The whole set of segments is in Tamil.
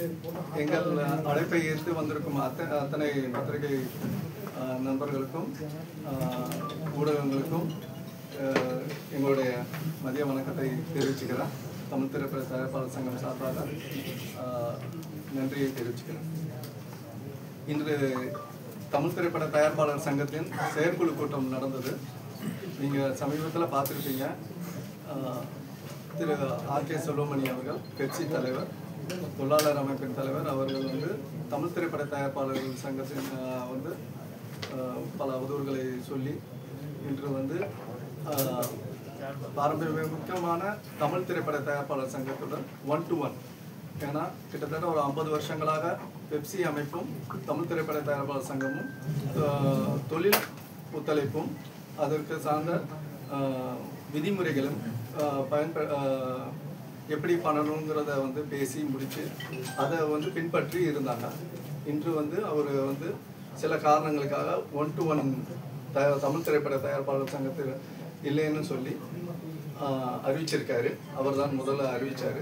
எங்கள் அழைப்பை ஏற்று வந்திருக்கும் அத்தனை பத்திரிகை நண்பர்களுக்கும் ஊடகங்களுக்கும் எங்களுடைய மதிய வணக்கத்தை தெரிவிச்சுக்கிறேன். தமிழ் திரைப்பட தயாரிப்பாளர் சங்கம் சார்பாக நன்றியை தெரிவிச்சுக்கிறேன். இன்று தமிழ் திரைப்பட தயாரிப்பாளர் சங்கத்தின் செயற்குழு கூட்டம் நடந்தது. நீங்கள் சமீபத்தில் பார்த்துருப்பீங்க. திரு ஆர்.கே. செல்வமணி அவர்கள், பெப்சி தலைவர், தொழிலாளர் அமைப்பின் தலைவர் அவர்கள் தமிழ் திரைப்பட தயாரிப்பாளர்கள் சங்கத்தின் பல அவதூறுகளை சொல்லி இன்று பாரம்பரிய முக்கியமான தமிழ் திரைப்பட தயாரிப்பாளர் சங்கத்துடன் 1-to-1, ஏன்னா கிட்டத்தட்ட ஒரு 50 வருஷங்களாக பெப்சி அமைப்பும் தமிழ் திரைப்பட தயாரிப்பாளர் சங்கமும் தொழில் ஒத்துழைப்பும் அதற்கு சார்ந்த விதிமுறைகளும் எப்படி பண்ணணுங்கிறத பேசி முடித்து அதை பின்பற்றி இருந்தாங்க. இன்று அவர் சில காரணங்களுக்காக 1-to-1 தமிழ் திரைப்பட தயாரிப்பாளர் சங்கத்தில் இல்லைன்னு சொல்லி அறிவிச்சிருக்காரு. அவர் தான் முதல்ல அறிவித்தார்.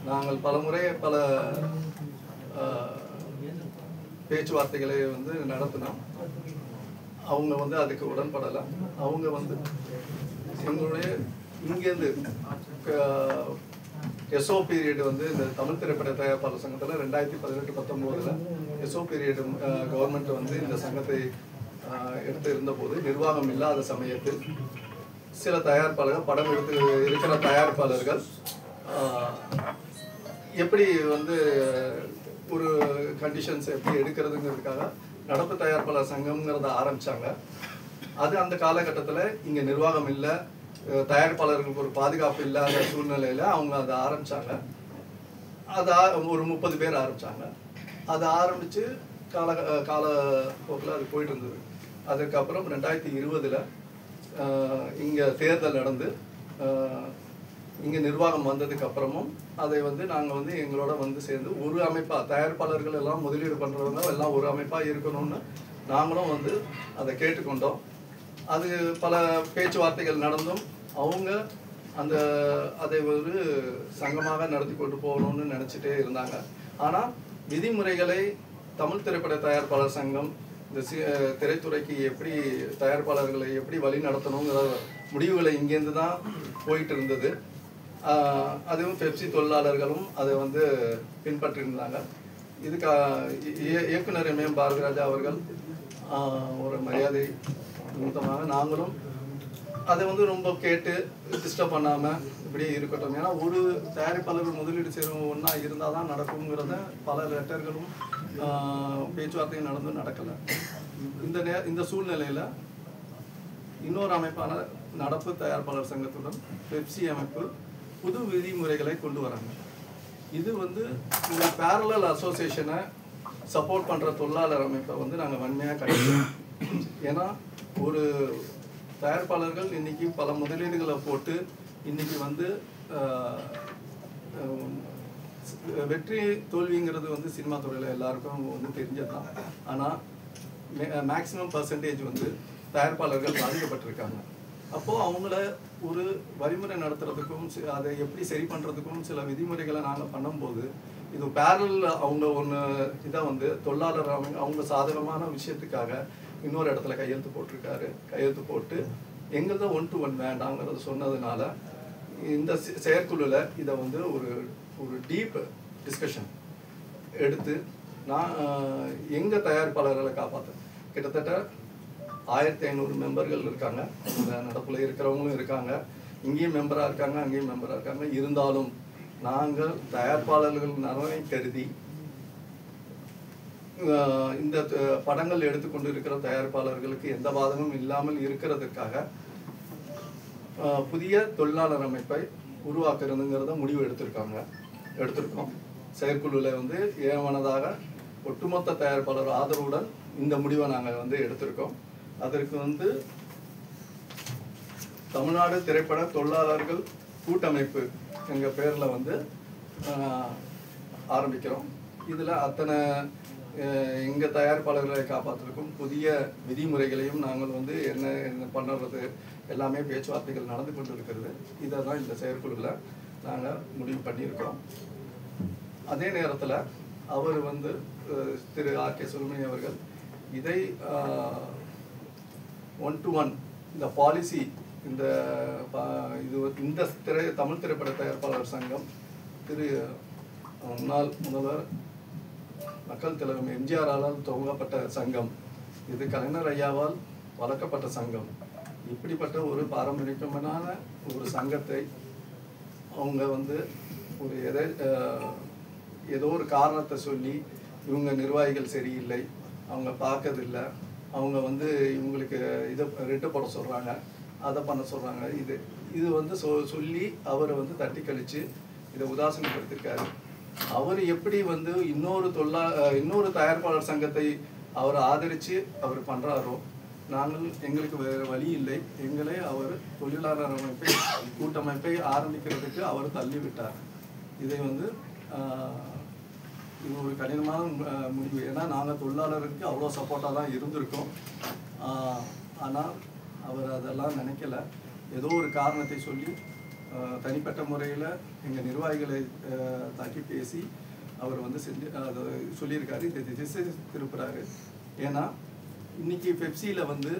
நாங்கள் பல பேச்சுவார்த்தைகளை நடத்தினோம். அவங்க அதுக்கு உடன்படலை. அவங்க எங்களுடைய இங்கேருந்து எஸ்ஓ பீரியட் இந்த தமிழ் திரைப்பட தயாரிப்பாளர் சங்கத்தில் 2018-19 எஸ்ஓ பீரியட் கவர்மெண்ட் இந்த சங்கத்தை எடுத்து இருந்தபோது நிர்வாகம் இல்லாத சமயத்தில் சில தயாரிப்பாளர்கள், படம் எடுத்து இருக்கிற தயாரிப்பாளர்கள் எப்படி ஒரு கண்டிஷன்ஸ் எப்படி எடுக்கிறதுங்கிறதுக்காக நடப்பு தயாரிப்பாளர் சங்கம்ங்கிறத ஆரம்பித்தாங்க. அது அந்த காலகட்டத்தில் இங்கே நிர்வாகம் இல்லை, தயாரிப்பாளர்களுக்கு ஒரு பாதுகாப்பு இல்லாத சூழ்நிலையில் அவங்க அதை ஆரம்பித்தாங்க. அது ஒரு 30 பேர் ஆரம்பித்தாங்க. அதை ஆரம்பித்து காலப்போக்கில் அது போயிட்டு இருந்தது. அதுக்கப்புறம் 2020 இங்கே தேர்தல் நடந்து இங்கே நிர்வாகம் வந்ததுக்கு அப்புறமும் அதை நாங்கள் எங்களோட சேர்ந்து ஒரு அமைப்பாக, தயாரிப்பாளர்கள் எல்லாம் முதலீடு பண்ணுறவங்க எல்லாம் ஒரு அமைப்பாக இருக்கணும்னு நாங்களும் அதை கேட்டுக்கொண்டோம். அது பல பேச்சுவார்த்தைகள் நடந்தும் அவங்க அதை ஒரு சங்கமாக நடத்தி கொண்டு போகணும்னு நினச்சிட்டே இருந்தாங்க. ஆனால் விதிமுறைகளை தமிழ் திரைப்பட தயாரிப்பாளர் சங்கம் இந்த திரைத்துறைக்கு எப்படி தயாரிப்பாளர்களை எப்படி வழி நடத்தணுங்கிற முடிவுகளை இங்கேருந்து தான் போயிட்டு இருந்தது. அதுவும் பெப்சி தொழிலாளர்களும் அதை பின்பற்றிருந்தாங்க. இதுக்கு இயக்குனர் எம். பாரதிராஜா அவர்கள் ஒரு மரியாதை நிமித்தமாக நாங்களும் அதை ரொம்ப கேட்டு டிஸ்டர்ப் பண்ணாமல் இப்படி இருக்கட்டும். ஏன்னா ஒரு தயாரிப்பாளர்கள் முதலீடு செய்கிறவங்க ஒன்றா இருந்தால் தான் நடக்குங்கிறத பல லெட்டர்களும் பேச்சுவார்த்தையும் நடக்கலை. இந்த சூழ்நிலையில் இன்னொரு அமைப்பான நடப்பு தயாரிப்பாளர் சங்கத்துடன் பெப்சி அமைப்பு புது விதிமுறைகளை கொண்டு வராங்க. இது ஒரு பேரலல் அசோசியேஷனை சப்போர்ட் பண்ணுற தொழிலாளர் அமைப்பை நாங்கள் வன்மையாக கண்டிக்கிறோம். ஏன்னா ஒரு தயாரிப்பாளர்கள் இன்னைக்கு பல முதலீடுகளை போட்டு இன்னைக்கு வெற்றி தோல்விங்கிறது சினிமா துறையில் எல்லாருக்கும் தெரிஞ்சது தான். ஆனால் மேக்சிமம் பர்சன்டேஜ் தயாரிப்பாளர்கள் பாதிக்கப்பட்டிருக்காங்க. அப்போது அவங்கள ஒரு வழிமுறை நடத்துறதுக்கும் அதை எப்படி சரி பண்ணுறதுக்கும் சில விதிமுறைகளை நாங்கள் பண்ணும்போது இது பேரல் அவங்க ஒன்று இதை தொழிலாளர் அவங்க சாதகமான விஷயத்துக்காக இன்னொரு இடத்துல கையெழுத்து போட்டிருக்காரு. கையெழுத்து போட்டு எங்களது 1-to-1 வேண்டாங்கிறது சொன்னதுனால இந்த செயற்குழுவில் இதை ஒரு டீப் டிஸ்கஷன் எடுத்து நான் எங்கள் தயாரிப்பாளர்களை காப்பாற்றேன். கிட்டத்தட்ட 1500 மெம்பர்கள் இருக்காங்க. இந்த நடப்பில் இருக்கிறவங்களும் இருக்காங்க, இங்கேயும் மெம்பராக இருக்காங்க, அங்கேயும் மெம்பராக இருக்காங்க. இருந்தாலும் நாங்கள் தயாரிப்பாளர்கள் நலனை கருதி இந்த படங்கள் எடுத்துக்கொண்டு இருக்கிற தயாரிப்பாளர்களுக்கு எந்த பாதகமும் இல்லாமல் இருக்கிறதுக்காக புதிய தொழிலாளர் அமைப்பை உருவாக்குறதுங்கிறத முடிவு எடுத்திருக்கோம். செயற்குழுவில் ஏமனதாக ஒட்டுமொத்த தயாரிப்பாளர் ஆதரவுடன் இந்த முடிவை நாங்கள் எடுத்திருக்கோம். அதற்கு தமிழ்நாடு திரைப்பட தொழிலாளர்கள் கூட்டமைப்பு எங்கள் பேரில் ஆரம்பிக்கிறோம். இதில் அத்தனை எங்கள் தயாரிப்பாளர்களை காப்பாற்றுறதுக்கும் புதிய விதிமுறைகளையும் நாங்கள் என்ன பண்ணுறது எல்லாமே பேச்சுவார்த்தைகள் நடந்து கொண்டு இருக்கிறது. இதை தான் இந்த செயற்குழுவில் நாங்கள் முடிவு பண்ணியிருக்கோம். அதே நேரத்தில் அவர் வந்து திரு ஆர்.கே. சுப்பிரமணியம் அவர்கள் இதை 1-to-1 இந்த பாலிசி இந்த தமிழ் திரைப்பட தயாரிப்பாளர் சங்கம் திரு முன்னாள் முதல்வர் மக்கள் தலைவர் எம்ஜிஆரால் துவங்கப்பட்ட சங்கம், இது கலைஞர் ஐயாவால் வளர்க்கப்பட்ட சங்கம். இப்படிப்பட்ட ஒரு பாரம்பரியமான ஒரு சங்கத்தை அவங்க வந்து ஒரு ஏதோ ஒரு காரணத்தை சொல்லி இவங்க நிர்வாகிகள் சரியில்லை, அவங்க பார்க்கறதில்லை, அவங்க வந்து இவங்களுக்கு இதை ரெட்டு போட சொல்கிறாங்க, அதை பண்ண சொல்கிறாங்க, இது வந்து சொல்லி அவரை வந்து தட்டி கழித்து இதை உதாசீனப்படுத்திருக்காரு. அவர் எப்படி வந்து இன்னொரு தயாரிப்பாளர் சங்கத்தை அவர் ஆதரித்து அவர் பண்ணுறாரோ, எங்களுக்கு வேறு வழி இல்லை, எங்களே அவர் தொழிலாளர் கூட்டமைப்பை ஆரம்பிக்கிறதுக்கு அவர் தள்ளிவிட்டார். இதை வந்து இது ஒரு கடினமான முடிவு. ஏன்னா நாங்கள் தொழிலாளருக்கு அவ்வளோ சப்போர்ட்டாக தான் இருந்திருக்கோம். ஆனால் அவர் அதெல்லாம் நினைக்கல. ஏதோ ஒரு காரணத்தை சொல்லி தனிப்பட்ட முறையில் எங்கள் நிர்வாகிகளை தாக்கி பேசி அவர் வந்து அதை சொல்லியிருக்காரு. இதை திசை திருப்புறாரு. ஏன்னா இன்னைக்கு பெப்சியில் வந்து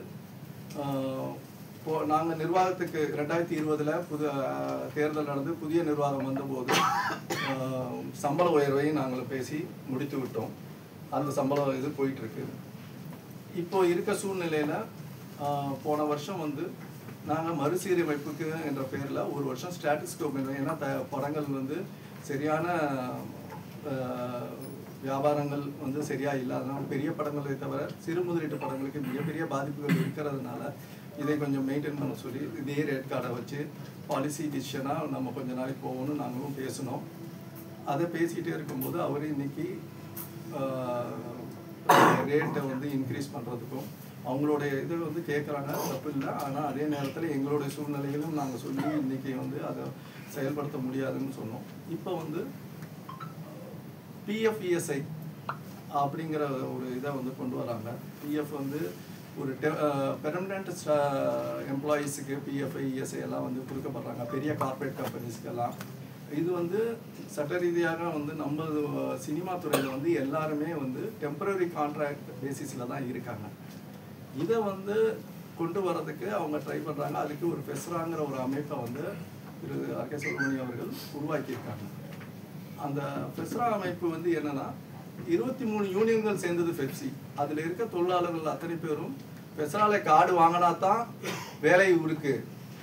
நாங்கள் நிர்வாகத்துக்கு 2020 தேர்தல் நடந்து புதிய நிர்வாகம் வந்தபோது சம்பள உயர்வையும் நாங்கள் பேசி முடித்து விட்டோம். அந்த சம்பளம் இது போயிட்டுருக்கு. இப்போ இருக்க சூழ்நிலையில் போன வருஷம் வந்து நாங்கள் மறுசீரமைப்புக்கு என்ற பேரில் ஒரு வருஷம் ஸ்டாட்டிஸ்கோ பண்ணுவோம். ஏன்னா படங்கள் வந்து சரியான வியாபாரங்கள் வந்து சரியாக இல்லாதனால பெரிய படங்களை தவிர சிறு முதலீட்டு படங்களுக்கு மிகப்பெரிய பாதிப்புகள் இருக்கிறதுனால இதை கொஞ்சம் மெயின்டைன் பண்ண சொல்லி இதே ரேட் கார்டை வச்சு பாலிசி டிசிஷனாக நம்ம கொஞ்ச நாளைக்கு போகணும்னு நாங்களும் பேசினோம். அதை பேசிகிட்டே இருக்கும்போது அவர் இன்னைக்கு ரேட்டை வந்து இன்க்ரீஸ் பண்ணுறதுக்கும் அவங்களுடைய இது வந்து கேட்குறாங்க, தப்பு இல்லை. ஆனால் அதே நேரத்தில் எங்களுடைய சூழ்நிலைகளும் நாங்கள் சொல்லி இன்றைக்கி வந்து அதை செயல்படுத்த முடியாதுன்னு சொன்னோம். இப்போ வந்து PFESI அப்படிங்கிற ஒரு இதை வந்து கொண்டு வராங்க. பிஎஃப் வந்து ஒரு பெர்மனண்ட் எம்ப்ளாயீஸுக்கு PFESI எல்லாம் வந்து கொடுக்கப்படுறாங்க, பெரிய கார்பரேட் கம்பெனிஸ்க்கெல்லாம். இது வந்து சட்ட ரீதியாக வந்து நம்ம சினிமா துறையில் வந்து எல்லாருமே வந்து டெம்பரரி கான்ட்ராக்ட் பேசிஸில் தான் இருக்காங்க. இதை வந்து கொண்டு வரதுக்கு அவங்க ட்ரை பண்ணுறாங்க. அதுக்கு ஒரு ஃபெஸ்ராங்கிற ஒரு அமைப்பை வந்து திரு ஆர்.கே. சுப்பிரமணியம் அவர்கள் உருவாக்கியிருக்காங்க. அந்த ஃபெஸ்ரா அமைப்பு வந்து என்னென்னா 23 யூனியன்கள் சேர்ந்தது பெப்சி. அதில் இருக்க தொழிலாளர்கள் அத்தனை பேரும் ஃபெஸ்ராவில் கார்டு வாங்கினா தான் வேலை இருக்கு,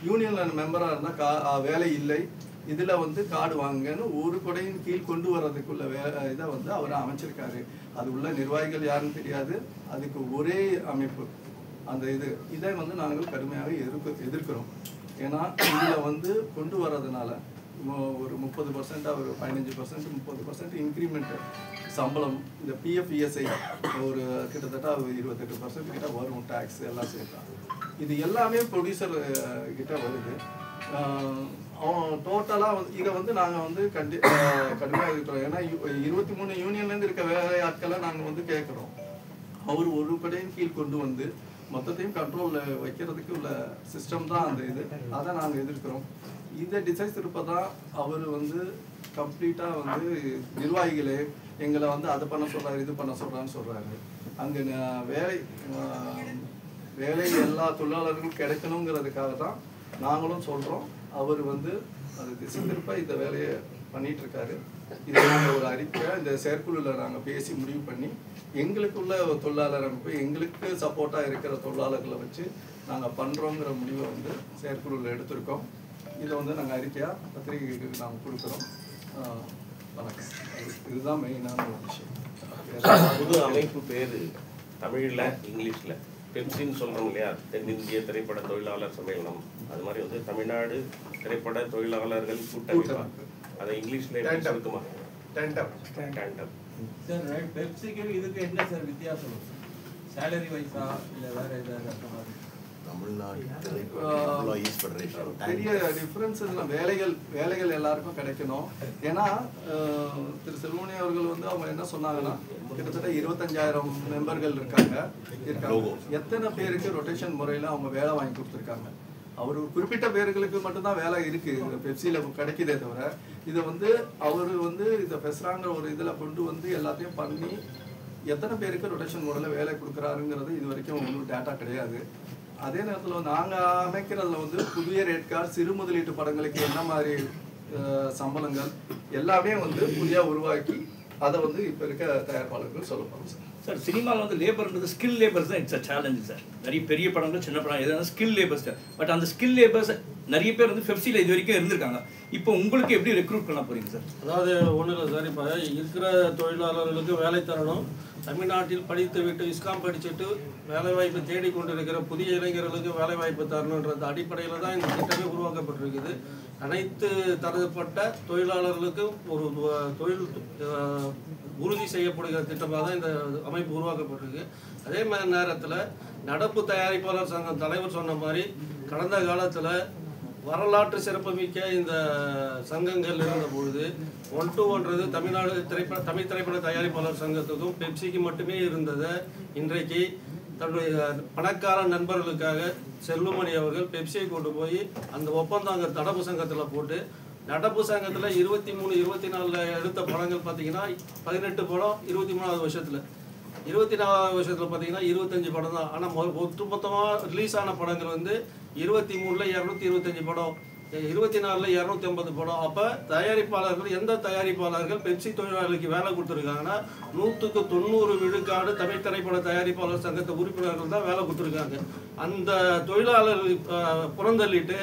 யூனியனில் மெம்பராக இருந்தால் வேலை இல்லை, இதில் வந்து கார்டு வாங்குங்கன்னு ஒரு கொடையின் கீழ் கொண்டு வர்றதுக்குள்ள இதை வந்து அவர் அமைச்சிருக்காரு. அது உள்ள நிர்வாகிகள் யாருன்னு தெரியாது. அதுக்கு ஒரே அமைப்பு அந்த இதை வந்து நாங்கள் கடுமையாக எதிர்க்கிறோம். ஏன்னா இதில் வந்து கொண்டு வர்றதுனால ஒரு 30% ஒரு 15% 30% இன்க்ரிமெண்ட்டு சம்பளம், இந்த PFESI ஒரு கிட்டத்தட்ட 28% கிட்ட வரும், டேக்ஸ் எல்லாம் சேர்த்தா. இது எல்லாமே ப்ரொடியூசர் கிட்ட வருது. டோட்டலாக இதை வந்து நாங்கள் வந்து கடுமையாக இருக்கிறோம். ஏன்னா 23 யூனியன்லேருந்து இருக்க வேலை ஆட்களை நாங்கள் வந்து கேட்குறோம். அவர் ஒரு படையின் கீழ் கொண்டு வந்து மொத்தத்தையும் கண்ட்ரோலில் வைக்கிறதுக்கு உள்ள சிஸ்டம் தான் அந்த அதை நாங்கள் எதிர்க்கிறோம். இதை டிசைஸ் இருப்பதான் அவர் வந்து கம்ப்ளீட்டாக வந்து நிர்வாகிகளே எங்களை வந்து அதை பண்ண சொல்கிறாரு, இது பண்ண சொல்கிறாரு. அங்கே வேலை எல்லா தொழிலாளர்களும் கிடைக்கணுங்கிறதுக்காக தான் நாங்களும் சொல்கிறோம். அவர் வந்து அது திசை திருப்ப இந்த வேலையை பண்ணிகிட்ருக்காரு. இதை நாங்கள் ஒரு அறிக்கை இந்த செயற்குழுவில் நாங்கள் பேசி முடிவு பண்ணி எங்களுக்குள்ள தொழிலாளர் அமைப்பு, எங்களுக்கு சப்போர்ட்டாக இருக்கிற தொழிலாளர்களை வச்சு நாங்கள் பண்ணுறோங்கிற முடிவை வந்து செயற்குழுவில் எடுத்திருக்கோம். இதை வந்து நாங்கள் அறிக்கையாக பத்திரிகைகளுக்கு நாங்கள் கொடுக்குறோம். வணக்கம். இதுதான் மெயினான ஒரு விஷயம். புது அமைப்பு பேர் தமிழில் இங்கிலீஷில் பெப்சின்னு சொல்கிறோம் இல்லையா, தென்னிந்திய திரைப்பட தொழிலாளர் சம்மேளனம். அது மாதிரி வந்து தமிழ்நாடு திரைப்பட தொழிலாளர்கள் கூட்டமைப்பு, அதை இங்கிலீஷில் இருக்குமா? டேண்டம். சார் பெப்சிக்கு இதுக்கு என்ன சார் வித்தியாசம்? சேலரி வைஸா இல்லை வேற ஏதாவது அந்த மாதிரி? பெரிய டிஃப்ரென்ஸ் இல்லை. வேலைகள் எல்லாருக்கும் கிடைக்கணும். ஏன்னா திரு செல்வமணி அவர்கள் வந்து அவங்க என்ன சொன்னாங்கன்னா கிட்டத்தட்ட 25,000 மெம்பர்கள் இருக்காங்க. எத்தனை பேருக்கு ரொட்டேஷன் முறையில் அவங்க வேலை வாங்கி கொடுத்துருக்காங்க. அவர் குறிப்பிட்ட பேர்களுக்கு மட்டும்தான் வேலை இருக்கு பெப்சியில் கிடைக்குதே தவிர இதை வந்து அவர் வந்து இதை பெசுறாங்கிற ஒரு இதில் கொண்டு வந்து எல்லாத்தையும் பண்ணி எத்தனை பேருக்கு ரொட்டேஷன் முறையில் வேலை கொடுக்குறாருங்கிறது இது வரைக்கும் ஒன்றும் டேட்டா கிடையாது. அதே நேரத்தில் நாங்கள் அமைக்கிறதுல வந்து புதிய ரேட் கார்டு சிறு முதலீட்டு படங்களுக்கு என்ன மாதிரி சம்பளங்கள் எல்லாமே வந்து புதியாக உருவாக்கி அதை வந்து இப்போ இருக்க தயாரிப்பாளர்கள் சொல்ல போகிறோம் சார். சார் சினிமாவில் வந்து லேபர்ன்றது ஸ்கில் லேபர்ஸ் தான் இட்ஸ் அ சேலஞ்சு சார். நிறைய பெரிய படங்கள் சின்ன படம் எதாவது ஸ்கில் லேபர்ஸ் சார். பட் அந்த ஸ்கில் லேபர்ஸ் நிறைய பேர் வந்து பெப்சியில் இது வரைக்கும் இருந்திருக்காங்க. இப்போ உங்களுக்கு எப்படி ரெக்ரூட் பண்ண போறீங்க சார்? அதாவது ஒன்றும் இல்லை சார், இப்போ இருக்கிற தொழிலாளர்களுக்கு வேலை தரணும். தமிழ்நாட்டில் படித்து விட்டு இஸ்காம் படிச்சுட்டு வேலைவாய்ப்பு தேடிக்கொண்டிருக்கிற புதிய இளைஞர்களுக்கு வேலைவாய்ப்பு தரணுன்றது அடிப்படையில் தான் இந்த திட்டமே உருவாக்கப்பட்டிருக்குது. அனைத்து தரப்பட்ட தொழிலாளர்களுக்கும் ஒரு தொழில் உறுதி செய்யப்படுகிற திட்டமாக தான் இந்த அமைப்பு உருவாக்கப்பட்டிருக்கு. அதே மாதிரி நேரத்தில் நடப்பு தயாரிப்பாளர் சங்கம் தலைவர் சொன்ன மாதிரி கடந்த காலத்தில் வரலாற்று சிறப்புமிக்க இந்த சங்கங்கள் இருந்த பொழுது 1-to-1 தமிழ்நாடு தமிழ் திரைப்பட தயாரிப்பாளர் சங்கத்துக்கும் பெப்சிக்கு மட்டுமே இருந்தது. இன்றைக்கு தன்னுடைய பணக்கார நண்பர்களுக்காக செல்லுமணி அவர்கள் பெப்சியை கொண்டு போய் அந்த ஒப்பந்தம் அங்கே நடப்பு சங்கத்தில் போட்டு நடப்பு சங்கத்தில் 23-24 எடுத்த படங்கள் பார்த்தீங்கன்னா 18 படம் 23வது வருஷத்தில் 24வது வருஷத்தில் பார்த்தீங்கன்னா 25 படம் தான். ஆனால் ஒட்டுமொத்தமாக ரிலீஸ் ஆன படங்கள் வந்து 23ல் 225 படம், 24ல் 250 படம். அப்போ தயாரிப்பாளர்கள் எந்த தயாரிப்பாளர்கள் பெப்சி தொழிலாளர்களுக்கு வேலை கொடுத்துருக்காங்கன்னா 100% விழுக்காடு தமிழ் திரைப்பட தயாரிப்பாளர் சங்கத்தை உறுப்பினர்கள் தான் வேலை கொடுத்துருக்காங்க. அந்த தொழிலாளர்கள் புறந்தள்ளிட்டு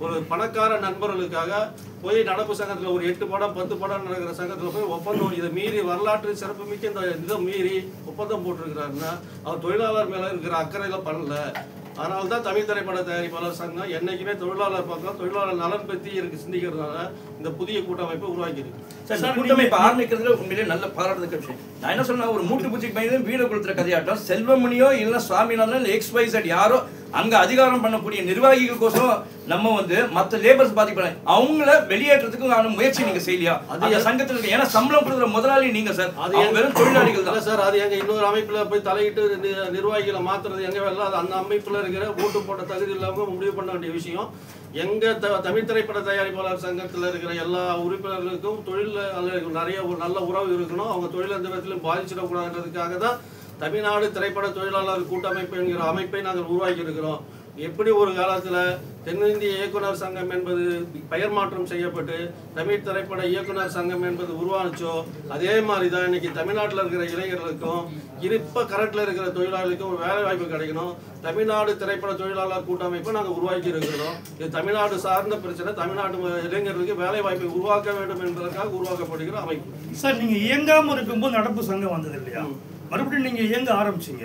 ஒரு பணக்கார நண்பர்களுக்காக போய் நடப்பு சங்கத்தில் ஒரு 8 படம் 10 படம் நடக்கிற சங்கத்தில் போய் ஒப்பந்தம் இதை மீறி வரலாற்று சிறப்புமிக்க இந்த இதை மீறி ஒப்பந்தம் போட்டிருக்கிறாருன்னா அவர் தொழிலாளர் மேலே இருக்கிற அக்கறையில் பண்ணல. அதனால தான் தமிழ் திரைப்பட தயாரிப்பாளர் சங்கம் என்னைக்குமே தொழிலாளர் பக்கம் தொழிலாளர் நலன் பற்றி சிந்திக்கிறதுனால இந்த புதிய கூட்டமைப்பு உருவாக்கியிருக்கு. சார் கூட்டமைப்பு ஆரம்பிக்கிறதுல உண்மையிலே நல்ல பாராட்டுறதுக்கு விஷயம். நான் என்ன சொன்னேன், ஒரு மூட்டு பூச்சிக்கு பயந்து வீடு கொடுத்துற கதையாட்டம் செல்வமணியோ இல்லை சுவாமிநாதன் இல்லை XYZ யாரோ அங்கே அதிகாரம் பண்ணக்கூடிய நிர்வாகிகளுக்கோசரம் நம்ம வந்து மற்ற லேபர்ஸ் பாதிப்பேன் அவங்கள வெளியேற்றதுக்கு முயற்சி நீங்க செய்யலையா? அது சங்கத்தில் இருக்கு. ஏன்னா சம்பளம் கொடுக்குற முதலாளி நீங்க சார், அது வெறும் தொழிலாளிகள் தான் சார். அது எங்க இன்னொரு அமைப்புல போய் தலையிட்டு நிர்வாகிகளை மாத்துறது எங்க வேலை? அது அந்த அமைப்புல இருக்கிற ஓட்டு போட்ட தகுதி இல்லாம முடிவு பண்ண வேண்டிய விஷயம். எங்க தமிழ் திரைப்பட தயாரிப்பாளர் சங்கத்தில் இருக்கிற எல்லா உறுப்பினர்களுக்கும் தொழில் நிறைய ஒரு நல்ல உறவு இருக்கணும். அவங்க தொழில் எந்த விதத்திலும் பாதிச்சிடக்கூடாதுன்றதுக்காக தான் தமிழ்நாடு திரைப்பட தொழிலாளர் கூட்டமைப்பு என்கிற அமைப்பை நாங்கள் உருவாக்கி இருக்கிறோம். எப்படி ஒரு காலத்தில் தென்னிந்திய இயக்குனர் சங்கம் என்பது பெயர் மாற்றம் செய்யப்பட்டு தமிழ் திரைப்பட இயக்குனர் சங்கம் என்பது உருவானுச்சோ அதே மாதிரி தான் இன்னைக்கு தமிழ்நாட்டில் இருக்கிற இளைஞர்களுக்கும் இப்போ கரண்ட்ல இருக்கிற தொழிலாளர்களுக்கும் ஒரு வேலை வாய்ப்பு கிடைக்கணும். தமிழ்நாடு திரைப்பட தொழிலாளர் கூட்டமைப்பை நாங்கள் உருவாக்கி இருக்கிறோம். இது தமிழ்நாடு சார்ந்த பிரச்சனை. தமிழ்நாட்டு இளைஞர்களுக்கு வேலை வாய்ப்பை உருவாக்க வேண்டும் என்பதற்காக உருவாக்கப்படுகிற அமைப்பு. சார், நீங்க இயங்காம இருக்கும்போது நடப்பு சங்கம் வந்தது இல்லையா? மறுபடியும் நீங்க இயங்க ஆரம்பிச்சீங்க.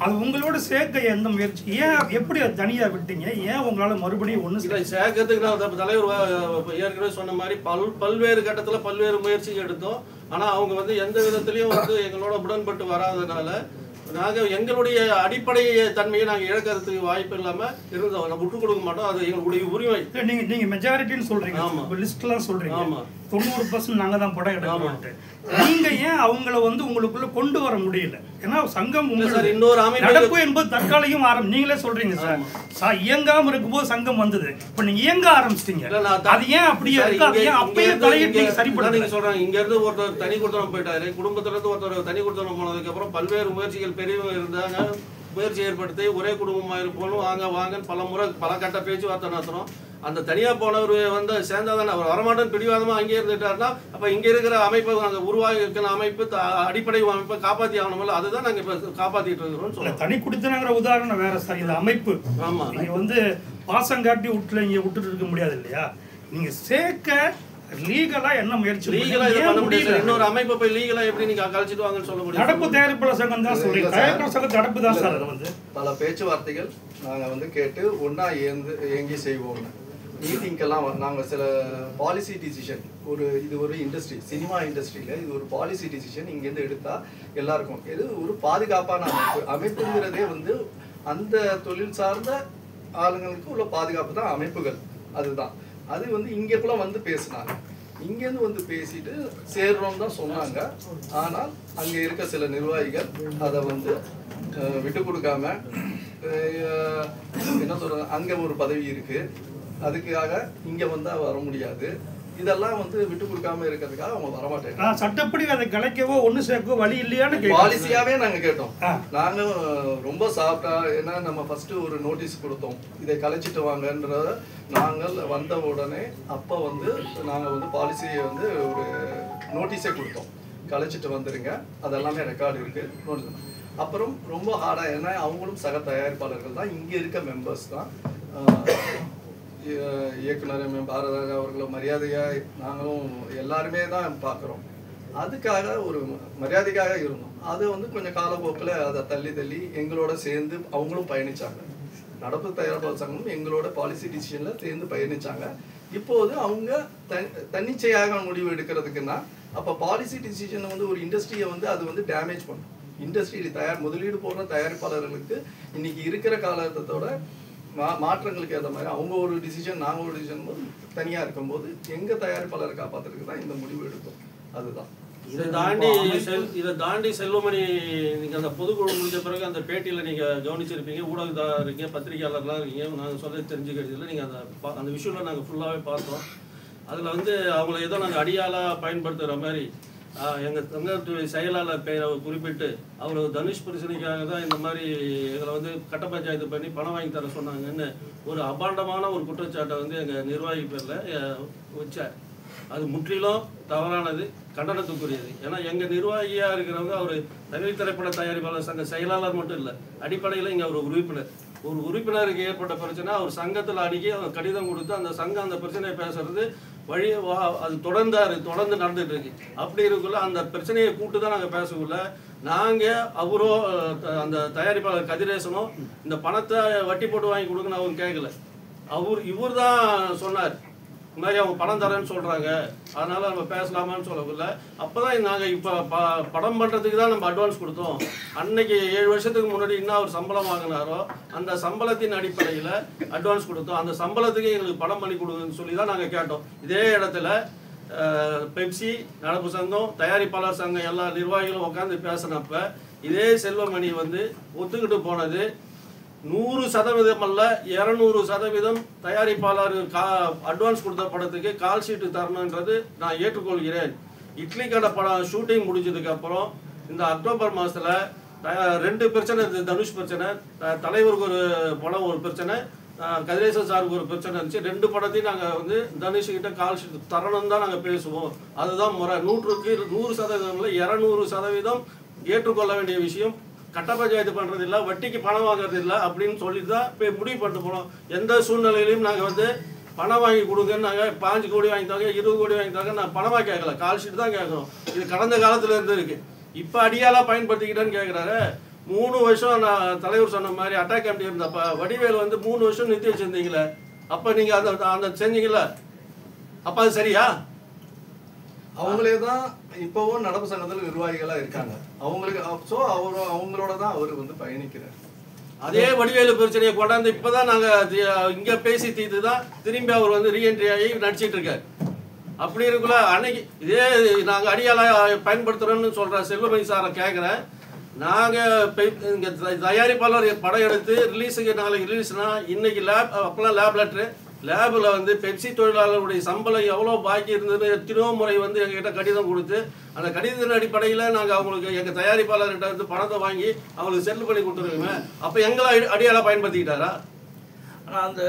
அது உங்களோட சேர்க்க எந்த முயற்சி, ஏன் எப்படி தனியா விட்டீங்க? ஏன் உங்களால மறுபடியும் ஒண்ணு சேர்க்கறதுக்கு நான் தலைவர் ஏற்கனவே சொன்ன மாதிரி பல்வேறு கட்டத்துல பல்வேறு முயற்சி எடுத்தோம். ஆனா அவங்க வந்து எந்த விதத்திலையும் வந்து எங்களோட உடன்பட்டு வராதனால நாங்கள் எங்களுடைய அடிப்படை தன்மையை நாங்கள் இழக்கிறதுக்கு வாய்ப்பு இல்லாமல் இருந்தோம். நம்ம விட்டு கொடுக்க மாட்டோம். அது எங்களுடைய உரிமை. நீங்க மெஜாரிட்டின்னு சொல்றீங்க, லிஸ்ட்லாம் சொல்றீங்க. ஆமா, 90% நாங்க தான் படம் எடுக்கிறோம். நீங்க ஏன் அவங்கள வந்து உங்களுக்குள்ள கொண்டு வர முடியல? ஏன்னா சங்கம் இன்னொரு நடப்பு என்பது தற்காலிகம் நீங்களே சொல்றீங்க சார். இயங்காம இருக்கும்போது சங்கம் வந்தது, இப்ப நீங்க இயங்க ஆரம்பிச்சிட்டீங்க. அது ஏன் அப்படியே இருக்கு? அப்பயே தலையிட்டு சரிப்பட நீங்க சொல்றாங்க. இங்க இருந்து ஒருத்தர் தனி கொடுத்தனம் போயிட்டாரு, குடும்பத்துல இருந்து ஒருத்தர் தனி கொடுத்தனம் போனதுக்கு அப்புறம் பல்வேறு முயற்சிகள் பெரியவங்க இருந்தாங்க. முயற்சி ஏற்படுத்தி ஒரே குடும்பமா இருப்போம், வாங்கன்னு பல முறை பல கட்ட பேச்சுவார்த்தை நடத்துறோம். அந்த தனியா போனவர் வந்து சேர்ந்தாதானே அவர் வரமாட்டேன்னு பிடிவாதமா அங்கே இருந்துட்டாருன்னா அப்ப இங்க இருக்கிற அமைப்பை அங்க உருவாகி இருக்கிற அமைப்பு அடிப்படை அமைப்பை காப்பாற்றி ஆகணும்ல. அதுதான் நாங்க இப்ப காப்பாத்திட்டு இருக்கிறோம் சொல்ல. தனி குடித்தனங்கிற உதாரணம் வேற சார். இந்த அமைப்பு ஆமா, நீங்க வந்து பாசம் காட்டி இங்க விட்டுட்டு இருக்க முடியாது இல்லையா? நீங்க சேர்க்க லீகலா என்ன முயற்சி? லீகலா இது பண்ண முடியாது. இன்னொரு அமைப்பை போய் லீகலா எப்படி நீங்க கழிச்சிட்டு வாங்கன்னு சொல்ல முடியும்? நடப்பு தயாரிப்பாளர் சங்கம் தான் சொல்றீங்க. தயாரிப்பாளர் சங்கம் நடப்பு தான் சார். அது வந்து பல பேச்சுவார்த்தைகள் நாங்க வந்து கேட்டு ஒன்னா இயங்கி செய்வோம். மீட்டிங்கெல்லாம் நாங்கள் சில பாலிசி டிசிஷன் இது ஒரு இண்டஸ்ட்ரி, சினிமா இண்டஸ்ட்ரியில் இது ஒரு பாலிசி டிசிஷன் இங்கேருந்து எடுத்தால் எல்லாருக்கும் இது ஒரு பாதுகாப்பான அமைப்புங்கிறதே வந்து அந்த தொழில் சார்ந்த ஆளுங்களுக்கு உள்ள பாதுகாப்பு தான் அமைப்புகள். அதுதான் அது வந்து இங்கேக்குள்ள வந்து பேசினாங்க. இங்கேருந்து வந்து பேசிட்டு சேர்றோம் தான் சொன்னாங்க. ஆனால் அங்கே இருக்க சில நிர்வாகிகள் அதை வந்து விட்டு கொடுக்காம என்ன சொல்றது, அங்கே ஒரு பதவி இருக்கு, அதுக்காக இங்கே வந்தால் வர முடியாது. இதெல்லாம் வந்து விட்டு கொடுக்காம இருக்கிறதுக்காக அவங்க வரமாட்டாங்க. சட்டப்படி அதை கலைக்கவோ ஒன்று சேர்க்கவோ வழி இல்லையான்னு பாலிசியாவே நாங்கள் கேட்டோம். நாங்கள் ரொம்ப சாஃப்டா, ஏன்னா நம்ம ஃபர்ஸ்ட் ஒரு நோட்டீஸ் கொடுத்தோம், இதை கலைச்சிட்டு வாங்கன்றத. நாங்கள் வந்த உடனே அப்போ வந்து நாங்கள் வந்து பாலிசியை வந்து ஒரு நோட்டீஸே கொடுத்தோம், கலைச்சிட்டு வந்துருங்க, அதெல்லாமே ரெக்கார்டு இருக்கு. அப்புறம் ரொம்ப ஹார்டாக, ஏன்னா அவங்களும் சக தயாரிப்பாளர்கள் தான், இங்கே இருக்க மெம்பர்ஸ் தான். இயக்குனர் பாரதராஜா அவர்களை மரியாதையாக நாங்களும் எல்லாருமே தான் பார்க்குறோம். அதுக்காக ஒரு மரியாதைக்காக இருந்தோம். அது வந்து கொஞ்சம் காலப்போக்கில் அதை தள்ளி எங்களோட சேர்ந்து அவங்களும் பயணிச்சாங்க. நடப்பு தயாரிப்பாளர் சங்கமும் எங்களோட பாலிசி டிசிஷனில் சேர்ந்து பயணிச்சாங்க. இப்போது அவங்க தன்னிச்சையாக முடிவு எடுக்கிறதுக்குன்னா, அப்போ பாலிசி டிசிஷனை வந்து ஒரு இண்டஸ்ட்ரியை வந்து அது வந்து டேமேஜ் பண்ணும். இண்டஸ்ட்ரி முதலீடு போடுற தயாரிப்பாளர்களுக்கு இன்னைக்கு இருக்கிற காலகட்டத்தோட மாற்றங்களுக்கு ஏற்ற மாதிரி அவங்க ஒரு டிசிஷன், நாங்கள் ஒரு டிசிஷன் போது தனியாக இருக்கும்போது எங்கள் தயாரிப்பாளரை காப்பாற்றுறதுக்கு தான் இந்த முடிவு எடுக்கும். அதுதான். இதை தாண்டி செல்வமணி, நீங்கள் அந்த பொதுக்குழு முடிஞ்ச பிறகு அந்த பேட்டியில் நீங்கள் கவனிச்சிருப்பீங்க, ஊடகத்தாக இருக்கீங்க, பத்திரிகையாளர்லாம் இருக்கீங்க, நாங்கள் சொல்ல தெரிஞ்சுக்கிறதுல நீங்கள் அந்த விஷயம்ல நாங்கள் ஃபுல்லாகவே பார்த்தோம். அதில் வந்து அவங்கள ஏதோ நாங்கள் அடியாளாக பயன்படுத்துகிற மாதிரி எங்கள் சங்கத்துடைய செயலாளர் பெயரை குறிப்பிட்டு அவர் தனுஷ் பிரச்சனைக்காக தான் இந்த மாதிரி எங்களை வந்து கட்ட பஞ்சாயத்து பண்ணி பணம் வாங்கி தர சொன்னாங்கன்னு ஒரு அபாண்டமான ஒரு குற்றச்சாட்டை வந்து எங்கள் நிர்வாகி பேரில் வச்சார். அது முற்றிலும் தவறானது, கண்டனத்துக்குரியது. ஏன்னா எங்கள் நிர்வாகியாக இருக்கிறவங்க அவர் தமிழ் திரைப்பட தயாரிப்பாளர் சங்க செயலாளர் மட்டும் இல்லை, அடிப்படையில் இங்கே அவர் உறுப்பினர். ஒரு உறுப்பினருக்கு ஏற்பட்ட பிரச்சனை அவர் சங்கத்தில் அணுகி அவர் கடிதம் கொடுத்து அந்த சங்கம் அந்த பிரச்சனையை பேசுறது வழி அது தொடர்ந்து நடந்துட்டு இருக்கு. அப்படி இருக்குள்ள அந்த பிரச்சனையை கூட்டு தான் நாங்கள் பேசக்குள்ள நாங்கள் அவரோ அந்த தயாரிப்பாளர் கதிரேசனோ இந்த பணத்தை வட்டி போட்டு வாங்கி கொடுக்கணும் அவங்க கேட்கல. இவர் தான் சொன்னார், இந்த மாதிரி அவங்க பணம் தரேன்னு சொல்கிறாங்க, அதனால் நம்ம பேசலாமான்னு சொல்லக்குள்ள. அப்போ தான் நாங்கள் இப்போ படம் பண்ணுறதுக்கு தான் நம்ம அட்வான்ஸ் கொடுத்தோம். அன்னைக்கு 7 வருஷத்துக்கு முன்னாடி என்ன அவர் சம்பளம் வாங்கினாரோ அந்த சம்பளத்தின் அடிப்படையில் அட்வான்ஸ் கொடுத்தோம். அந்த சம்பளத்துக்கு எங்களுக்கு படம் பண்ணி கொடுக்குன்னு சொல்லி தான் நாங்கள் கேட்டோம். இதே இடத்துல பெப்சி, நடப்பு சங்கம், தயாரிப்பாளர் சங்கம் எல்லா நிர்வாகிகளும் உட்காந்து பேசினப்ப இதே செல்வமணி வந்து ஒத்துக்கிட்டு போனது 100% அல்ல 200% தயாரிப்பாளர் அட்வான்ஸ் கொடுத்த படத்துக்கு கால் ஷீட்டு தரணுன்றது நான் ஏற்றுக்கொள்கிறேன். இட்லி கடை படம் ஷூட்டிங் முடிஞ்சதுக்கு அப்புறம் இந்த அக்டோபர் மாதத்தில் 2 பிரச்சனை, தனுஷ் பிரச்சனை, தலைவருக்கு ஒரு படம் ஒரு பிரச்சனை, கதிரேசன் சாருக்கு ஒரு பிரச்சனை இருந்துச்சு. 2 படத்தையும் நாங்கள் வந்து தனுஷ்கிட்ட கால் ஷீட் தரணும் தான் நாங்கள் பேசுவோம். அதுதான் முறை. 100% 200% ஏற்றுக்கொள்ள வேண்டிய விஷயம். கட்ட பஞ்சாயத்து பண்ணுறது இல்லை, வட்டிக்கு பணம் வாங்குறது இல்லை அப்படின்னு சொல்லிட்டு தான் இப்போ முடிவு பண்ணிட்டு போனோம். எந்த சூழ்நிலையிலையும் நாங்கள் வந்து பணம் வாங்கி கொடுங்கன்னு நாங்கள் 5 கோடி வாங்கித்தாங்க, 20 கோடி வாங்கித்தாங்க, நான் பணமாக கேட்கல, கால் ஷீட் தான் கேட்குறோம். இது கடந்த காலத்தில் இருந்து இருக்குது. இப்போ அடியாலாக பயன்படுத்திக்கிட்டேன்னு கேட்குறாரு. 3 வருஷம் நான் தலைவர் சொன்ன மாதிரி அட்டாக் கமிட்டி இருந்தப்போ வடிவேல் வந்து 3 வருஷம் நிறுத்தி வச்சுருந்தீங்களே, அப்போ நீங்கள் அந்த செஞ்சீங்கள, அப்போ அது சரியா? அவங்களே தான் இப்போவும் நடப்பு சங்கத்தில் நிர்வாகிகளாக இருக்காங்க. அவங்களுக்கு ஸோ அவங்களோட தான் அவர் வந்து பயணிக்கிறார். அதே வடிவேலு பிரச்சனையை கொண்டாந்து இப்போதான் நாங்கள் இங்கே பேசி தீர்த்து தான் திரும்பி அவர் வந்து ரீஎன்ட்ரி ஆகி நடிச்சிட்டு இருக்காரு. அப்படி இருக்குள்ள அன்னைக்கு இதே நாங்கள் அடியாளாக பயன்படுத்துகிறோன்னு சொல்கிற செல்வமணி சாரை கேட்குறேன். நாங்கள் இங்கே தயாரிப்பாளர் படம் எடுத்து ரிலீஸுக்கு நாளைக்கு ரிலீஸ்னா இன்னைக்கு அப்போல்லாம் லேப் லெட்ரு, லேபில் வந்து பெப்சி தொழிலாளர்களுடைய சம்பளம் எவ்வளோ பாக்கி இருந்ததுன்னு எத்தனையோ முறை வந்து எங்ககிட்ட கடிதம் கொடுத்து அந்த கடிதத்தின் அடிப்படையில் நாங்கள் அவங்களுக்கு எங்கள் தயாரிப்பாளர்கிட்ட வந்து பணத்தை வாங்கி அவங்களுக்கு செட்டில் பண்ணி கொடுத்துருவோமே. அப்போ எங்களை அடியாளாக பயன்படுத்திக்கிட்டாரா? ஆனால் அந்த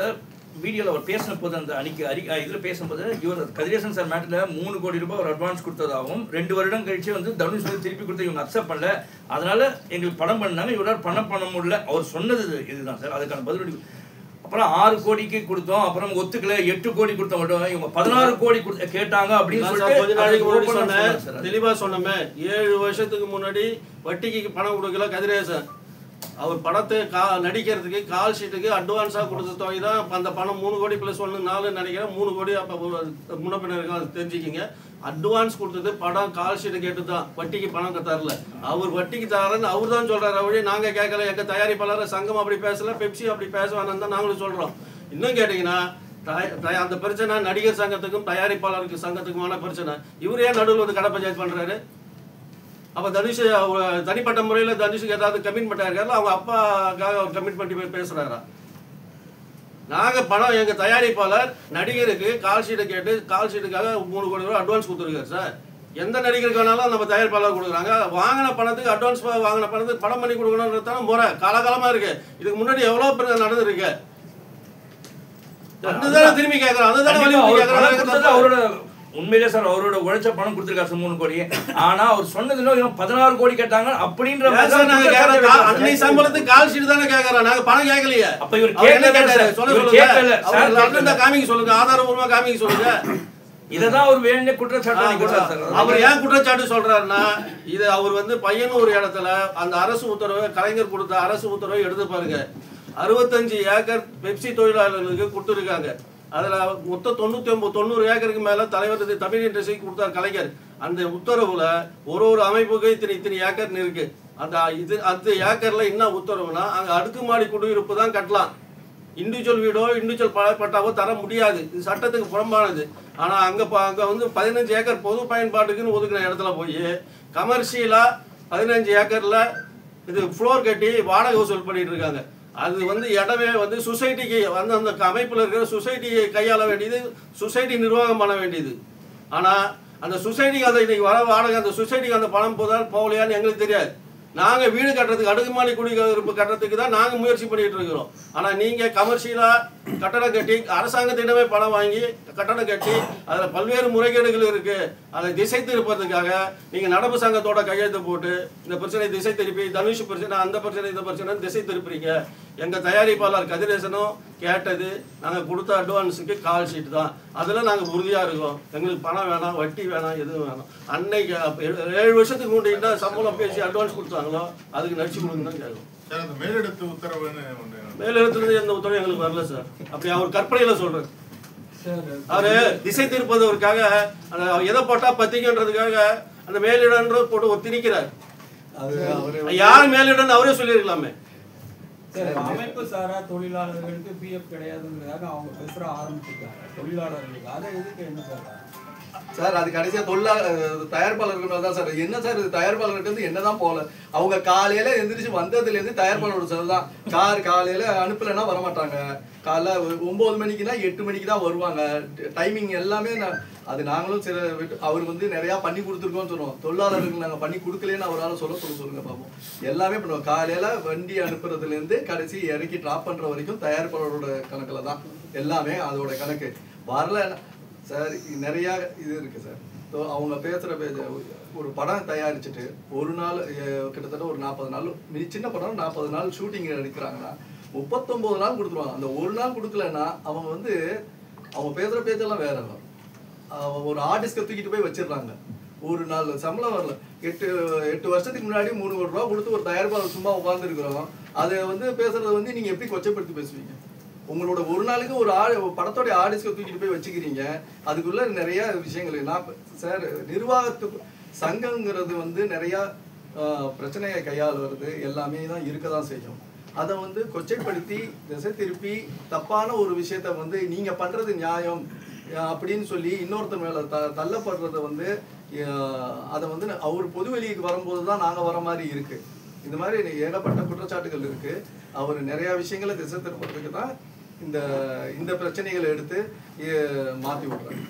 வீடியோவில் அவர் பேசின போது அந்த இதில் பேசும்போது இவர் கதிரேசன் சார் மேட்டில் 3 கோடி ரூபாய் ஒரு அட்வான்ஸ் கொடுத்ததாகவும் 2 வருடம் கழிச்சு வந்து தனுஷ் வந்து திருப்பி கொடுத்து இவங்க அக்செப்ட் பண்ணல, அதனால எங்களுக்கு படம் பண்ணாங்க, இவரால் பணம் பண்ண முடியல அவர் சொன்னது இதுதான் சார். அதுக்கான பதிலடி. அப்புறம் 6 கோடிக்கு கொடுத்தோம், அப்புறம் ஒத்துக்கல 8 கோடி கொடுத்த மட்டும் இவங்க 16 கோடி கேட்டாங்க அப்படின்னு சொல்லிட்டு கொஞ்ச நாளைக்கு முன்னாடி சொன்னேன், தெளிவா சொன்னோமே. 7 வருஷத்துக்கு முன்னாடி வட்டிக்கு பணம் கொடுக்கல கதிரேசன். அவர் படத்தை நடிக்கிறதுக்கு கால் ஷீட்டுக்கு அட்வான்ஸாக கொடுத்த தொகை தான் அந்த பணம். 3 கோடி + 1 4 நினைக்கிறேன். 3 கோடி. அப்போ முன்னப்பினர் அது தெரிஞ்சுக்கிங்க. அட்வான்ஸ் கொடுத்தது படம் கால் ஷீட்டு கேட்டு தான், வட்டிக்கு பணம் தரல. அவர் வட்டிக்கு தரலன்னு அவர் தான் சொல்றாரு. வழி நாங்கள் கேட்கல. எங்கள் தயாரிப்பாளர் சங்கம் அப்படி பேசல, பெப்சி அப்படி பேசுவானு தான் நாங்களும் சொல்கிறோம். இன்னும் கேட்டிங்கன்னா அந்த பிரச்சனை நடிகர் சங்கத்துக்கும் தயாரிப்பாளருக்கு சங்கத்துக்குமான பிரச்சனை. இவர் ஏன் நடுவில் வந்து கடை பஞ்சாயத்து பண்ணுறாரு? அப்போ தனுஷ் தனிப்பட்ட முறையில் தனுஷுக்கு ஏதாவது கமிட்மெண்ட் ஆயிருக்காரு, அவங்க அப்பாக்காக அவர் கமிட் பண்ணி பேசுகிறாரா? நாங்கள் பணம் எங்கள் தயாரிப்பாளர் நடிகருக்கு கால் ஷீட்டை கேட்டு கால் ஷீட்டுக்காக 3 கோடி ரூபா அட்வான்ஸ் கொடுத்துருக்காரு சார். எந்த நடிகருக்கு வேணாலும் நம்ம தயாரிப்பாளர் கொடுக்குறாங்க. வாங்கின பணத்துக்கு அட்வான்ஸ் வாங்கின பணத்துக்கு படம் பண்ணி கொடுக்கணுன்றது தான் முறை காலகாலமாக இருக்கு. இதுக்கு முன்னாடி எவ்வளோ பேர் நடந்திருக்கு. அதுதானே திரும்பி கேட்குறோம், அதுதானே அவரோட உண்மையிலே சார் அவரோட உழைச்ச பணம் கொடுத்துருக்காரு 3 கோடி. ஆனா அவர் சொன்னதுல 16 கோடி கேட்டாங்க அப்படின்ற அன்னை சம்பளத்துக்கு கால் ஷீட் தானே கேட்கறோம், நாங்க பணம் கேட்கலையே. அப்ப இவர் கேட்கல, சொல்லுங்க காமிக்க சொல்லுங்க, ஆதாரபூர்வமா காமிக்க சொல்லுங்க. இததான் அவர் வேண்டிய குற்றச்சாட்டு. அவர் ஏன் குற்றச்சாட்டு சொல்றாருன்னா, இது அவர் வந்து பையன் ஒரு இடத்துல அந்த அரசு உத்தரவை கலைஞர் கொடுத்த அரசு உத்தரவை எடுத்து பாருங்க. 65 ஏக்கர் பெப்சி தொழிலாளர்களுக்கு கொடுத்துருக்காங்க. அதில் மொத்தம் 90 ஏக்கருக்கு மேலே தலைவர் தமிழ் இண்டஸ்ட்ரிக்கு கொடுத்தார் கலைஞர். அந்த உத்தரவில் ஒரு அமைப்புக்கு இத்தனை ஏக்கர்னு இருக்கு. அந்த ஏக்கரில் என்ன உத்தரவுனா, அங்கே அடுக்குமாடி குடியிருப்பு தான் கட்டலாம், இண்டிவிஜுவல் வீடோ இண்டிவிஜுவல் பட்டாவோ தர முடியாது. இது சட்டத்துக்கு புறம்பானது. ஆனால் அங்கே வந்து 15 ஏக்கர் பொது பயன்பாட்டுக்குன்னு ஒதுக்கிற இடத்துல போய் கமர்ஷியலாக 15 ஏக்கரில் இது ஃப்ளோர் கட்டி வாடகை வசூல் பண்ணிட்டு இருக்காங்க. அது வந்து இடமே வந்து சொசைட்டிக்கு வந்து அந்த அமைப்பில் இருக்கிற சொசைட்டியை கையாள வேண்டியது, சொசைட்டி நிர்வாகம் பண்ண வேண்டியது. ஆனால் அந்த சொசைட்டிக்கு அந்த இன்னைக்கு வர வாடகை அந்த சொசைட்டிக்கு அந்த பணம் போகலையான்னு எங்களுக்கு தெரியாது. நாங்கள் வீடு கட்டுறதுக்கு அடுக்குமாடி குடியிருப்பு கட்டுறதுக்கு தான் நாங்கள் முயற்சி பண்ணிட்டு இருக்கிறோம். ஆனால் நீங்கள் கமர்ஷியலாக கட்டடம் கட்டி அரசாங்கத்திடமே பணம் வாங்கி கட்டடம் கட்டி அதில் பல்வேறு முறைகேடுகள் இருக்குது. அதை திசை திருப்பதுக்காக நீங்கள் நடப்பு சங்கத்தோட கையெழுத்து போட்டு இந்த பிரச்சனை திசை திருப்பி, தனுஷ் பிரச்சனை அந்த பிரச்சனை இந்த பிரச்சனை திசை திருப்புறீங்க. எங்கள் தயாரிப்பாளர் கதிரேசனும் கேட்டது நாங்கள் கொடுத்த அட்வான்ஸுக்கு கால் ஷீட் தான். அதில் நாங்கள் உறுதியாக இருக்கோம். எங்களுக்கு பணம் வேணாம், வட்டி வேணாம், எதுவும் வேணாம். அன்னைக்கு 7 வருஷத்துக்கு முன்னாடி சம்பளம் பேசி அட்வான்ஸ் கொடுத்தாங்களோ அதுக்கு நடிச்சு கொடுங்க தான் கேட்கும். மேலெடுத்து உத்தரவு மேலெடுத்துறது எந்த உத்தரவு எங்களுக்கு வரல சார். அப்படி அவர் கற்பனையில் சொல்றாரு. அவரு திசை திருப்பதற்காக எதை போட்டா பத்திக்கன்றதுக்காக அந்த மேலிடன்ற போட்டு ஒரு திணிக்கிறார். யார் மேலிடன் அவரே சொல்லியிருக்கலாமே. அமைப்பு சாரா தொழிலாளர்களுக்கு பிஎஃப் கிடையாதுங்கிறதாக அவங்க பேசுற ஆரம்பிச்சிருக்காங்க தொழிலாளர்களுக்கு. அதை எதுக்கு என்ன சார்? அது கடைசியா தயாரிப்பாளர்கள் தான் சார். என்ன சார் இது, தயாரிப்பாளர்கிட்ட இருந்து என்னதான் போல. அவங்க காலையில எந்திரிச்சு வந்ததுல இருந்து தயாரிப்பாளரோட செலவு தான். காலையில அனுப்பலைன்னா வரமாட்டாங்க. காலைல 9 மணிக்குன்னா 8 மணிக்கு தான் வருவாங்க. டைமிங் எல்லாமே அது நாங்களும் சில அவர் வந்து நிறைய பண்ணி கொடுத்துருக்கோம்னு சொல்லுவோம். தொழிலாளர்களுக்கு நாங்கள் பண்ணி கொடுக்கலன்னு அவரால் சொல்லுங்க பார்ப்போம். எல்லாமே பண்ணுவோம். காலையில வண்டி அனுப்புறதுல இருந்து கடைசி இறக்கி டிராப் பண்ற வரைக்கும் தயாரிப்பாளரோட கணக்குல தான் எல்லாமே. அதோட கணக்கு வரல சார். நிறைய இது இருக்கு சார். அவங்க பேசுற ஒரு படம் தயாரிச்சுட்டு ஒரு நாள் கிட்டத்தட்ட ஒரு 40 நாள், சின்ன படம் 40 நாள் ஷூட்டிங் எடுக்கிறாங்கன்னா 39 நாள் கொடுத்துருவாங்க. அந்த ஒரு நாள் கொடுக்கலன்னா அவங்க வந்து அவங்க பேசுற பேச்செல்லாம் வேற. ஒரு ஆர்டிஸ்ட்டை தூக்கிட்டு போய் வச்சிடுறாங்க. ஒரு நாள் சம்பளம் வரல. 8 வருஷத்துக்கு முன்னாடி 3 கோடி ரூபா கொடுத்து ஒரு தயாரிப்பாளர் சும்மா உட்காந்துருக்கிறோம். அதை வந்து பேசுறத வந்து நீங்க எப்படி கொச்சைப்படுத்தி பேசுவீங்க? உங்களோட ஒரு நாளுக்கு ஒரு படத்தோடைய ஆர்டிஸ்ட்டை தூக்கிட்டு போய் வச்சுக்கிறீங்க. அதுக்குள்ள நிறைய விஷயங்கள். நான் சார் நிர்வாகத்துக்கு சங்கங்கிறது வந்து நிறைய பிரச்சனையை கையாளுறது எல்லாமே தான் இருக்க தான் செய்யும். அதை வந்து கொச்சைப்படுத்தி திசை திருப்பி தப்பான ஒரு விஷயத்த வந்து நீங்க பண்றது நியாயம் அப்படின்னு சொல்லி இன்னொருத்தர் மேல தள்ளப்படுறத வந்து அதை வந்து அவர் பொது வெளிக்கு வரும்போது தான் நாங்க வர மாதிரி இருக்கு. இந்த மாதிரி ஏகப்பட்ட குற்றச்சாட்டுகள் இருக்கு. அவர் நிறைய விஷயங்களை திசை திருப்பறதுக்கு தான் இந்த பிரச்சனைகளை எடுத்து மாத்தி விடுறாங்க.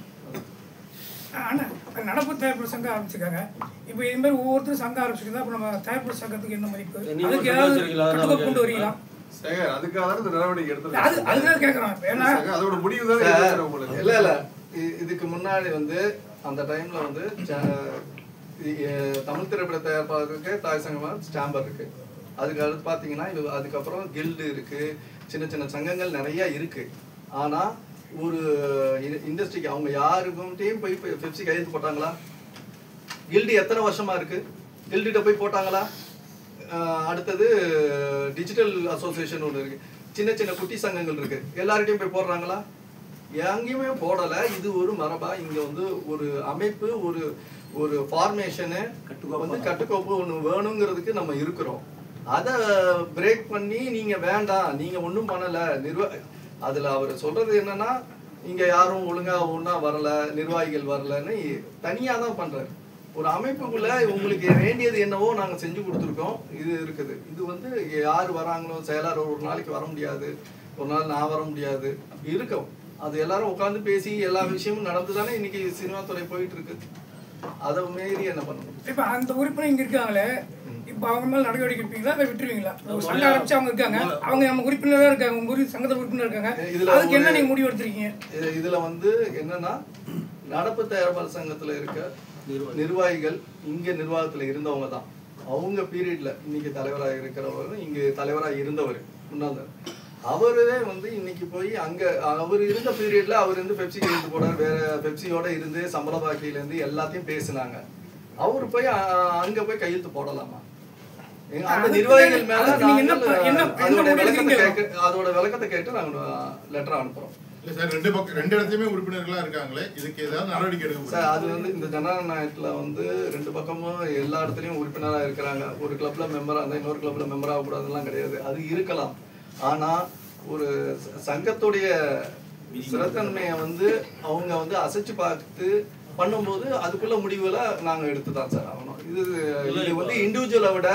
நடப்பு தயாரிப்பு சங்கம் ஆரம்பிச்சிருக்காங்க. இப்போ இது மாதிரி ஒவ்வொருத்தரும் சங்கம் ஆரம்பிச்சிருக்கா. இப்போ நம்ம தயாரிப்பு சங்கத்துக்கு என்ன மதிப்பு, அதுக்கு ஏதாவது கட்டுக்கோப்பு கொண்டு வரீங்களா? அதுக்காக இந்த நடவடிக்கை எடுத்து அதுதான் கேட்கறோம். ஏன்னா அதோட முடிவு தான் உங்களுக்கு இல்ல இதுக்கு முன்னாடி வந்து அந்த டைம்ல வந்து தமிழ் திரைப்பட தயாரிப்பாளருக்கு தாய் சங்கமா ஸ்டாம்பர் இருக்கு. அதுக்கு அடுத்து பாத்தீங்கன்னா அதுக்கப்புறம் கில்டு இருக்கு, சின்ன சின்ன சங்கங்கள் நிறைய இருக்கு. ஆனா ஒரு இண்டஸ்ட்ரிக்கு அவங்க யாருக்கும் போய் பெப்சி கையெழுத்து போட்டாங்களா? கில்டு எத்தனை வருஷமா இருக்கு? கில்டுகிட்ட போய் போட்டாங்களா? அடுத்தது டிஜிட்டல் அசோசியேஷன் ஒன்று இருக்கு, சின்ன சின்ன குட்டி சங்கங்கள் இருக்கு, எல்லார்கிட்டையும் போய் போடுறாங்களா? எங்கேயுமே போடல. இது ஒரு மரபா இங்க வந்து ஒரு அமைப்பு, ஒரு ஃபார்மேஷனு வந்து கட்டுக்கோப்பு ஒன்று வேணுங்கிறதுக்கு நம்ம இருக்கிறோம். அதை பிரேக் பண்ணி நீங்க வேண்டாம், நீங்க ஒன்றும் பண்ணல அதுல அவர் சொல்றது என்னன்னா, இங்க யாரும் ஒழுங்கா ஒன்னா வரல, நிர்வாகிகள் வரலன்னு தனியா தான் பண்றாரு. ஒரு அமைப்புக்குள்ள உங்களுக்கு வேண்டியது என்னவோ நாங்கள் செஞ்சு கொடுத்துருக்கோம். இது இருக்குது. இது வந்து யார் வராங்களோ, செயலாளர் ஒரு நாளைக்கு வர முடியாது, ஒரு நாள் நான் வர முடியாது, இருக்கும். அது எல்லாரும் உட்காந்து பேசி எல்லா விஷயமும் நடந்து தானே இன்னைக்கு சினிமா துறை போயிட்டு இருக்கு. அதை மீறி என்ன பண்ணணும்? இப்போ அந்த உறுப்பினர் இங்கே இருக்காங்களே, இப்போ அவங்க மேலே நடவடிக்கை எடுப்பீங்களா இல்லை விட்டுருவீங்களா? சங்கம் ஆரம்பிச்சு அவங்க இருக்காங்க, அவங்க நம்ம உறுப்பினராக இருக்காங்க, உங்கள் சங்கத்தில் உறுப்பினர் இருக்காங்க, அதுக்கு என்ன நீங்கள் முடிவு எடுத்துருக்கீங்க? இதில் வந்து என்னன்னா, நடப்பு தயாரிப்பாளர் சங்கத்தில் இருக்க நிர்வாகிகள் இங்கே நிர்வாகத்தில் இருந்தவங்க தான். அவங்க பீரியட்ல இன்னைக்கு தலைவராக இருக்கிறவரும் இங்கே தலைவராக இருந்தவர் முன்னாள் அவரே வந்து இன்னைக்கு போய் அங்க அவர் இருந்த பீரியட்ல அவர் வந்து பெப்சி கையெழுத்து போட, வேற பெப்சியோட இருந்து சம்பள பாக்கியில இருந்து எல்லாத்தையும் பேசினாங்க. அவர் போய் அங்க போய் கையெழுத்து போடலாமா? அந்த நிர்வாகிகள் மேல அதோட விளக்கத்தை கேட்டு நாங்க லெட்டர் அனுப்புறோம். சார் ரெண்டு இடத்துலயுமே உறுப்பினர்களா இருக்காங்களே, இதுக்கு ஏதாவது நடவடிக்கை எடுக்க சார்? அது வந்து இந்த ஜனநாயகத்துல வந்து ரெண்டு பக்கமும் எல்லா இடத்துலயும் உறுப்பினரா இருக்கிறாங்க. ஒரு கிளப்ல மெம்பரா இருந்தா இன்னொரு கிளப்ல மெம்பர் ஆகக்கூடாதுலாம் கிடையாது. அது இருக்கலாம். ஆனா ஒரு சங்கத்துடைய சிறத்தன்மையை வந்து அவங்க வந்து அசைச்சு பார்த்து பண்ணும்போது அதுக்குள்ள முடிவுல நாங்க எடுத்துதான் சார் ஆகணும். இது வந்து இண்டிவிஜுவலை விட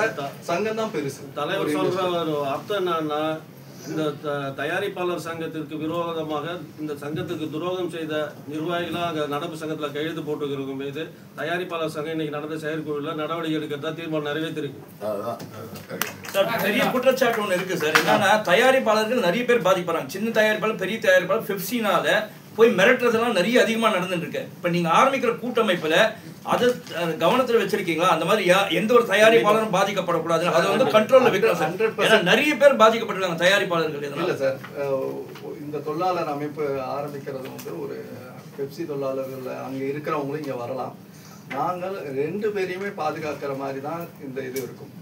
சங்கம் தான் பெருசு. தலைவர் சொல்ற ஒரு அர்த்தம் என்னன்னா, இந்த தயாரிப்பாளர் சங்கத்திற்கு விரோதமாக இந்த சங்கத்துக்கு துரோகம் செய்த நிர்வாகிகளாக அங்கே நடப்பு சங்கத்தில் கையெழுத்து போட்டுக்கிறவங்க மீது தயாரிப்பாளர் சங்கம் இன்னைக்கு நடந்த செயற்குழுவில் நடவடிக்கை எடுக்கிறதா தீர்மானம் நிறைவேற்றிருக்கு. சார் பெரிய குற்றச்சாட்டு ஒன்று இருக்கு சார். என்னன்னா, தயாரிப்பாளர்கள் நிறைய பேர் பாதிப்படுறாங்க. சின்ன தயாரிப்பாளர், பெரிய தயாரிப்பாளர் பெப்சினால போய் மிரட்டுறதெல்லாம் நிறைய அதிகமாக நடந்துட்டு இருக்கு. இப்போ நீங்க ஆரம்பிக்கிற கூட்டமைப்புல அதை கவனத்தில் வச்சிருக்கீங்களா? அந்த மாதிரி எந்த ஒரு தயாரிப்பாளரும் பாதிக்கப்படக்கூடாது, அதை வந்து கண்ட்ரோல்ல வைக்கணும் சார். நிறைய பேர் பாதிக்கப்பட்டிருக்காங்க தயாரிப்பாளர்கள். இல்லை சார், இந்த தொழிலாளர் அமைப்பு ஆரம்பிக்கிறது வந்து ஒரு பெப்சி தொழிலாளர்கள் அங்கே இருக்கிறவங்களும் இங்கே வரலாம். நாங்கள் ரெண்டு பேரையுமே பாதுகாக்கிற மாதிரி தான் இந்த இது இருக்கும்.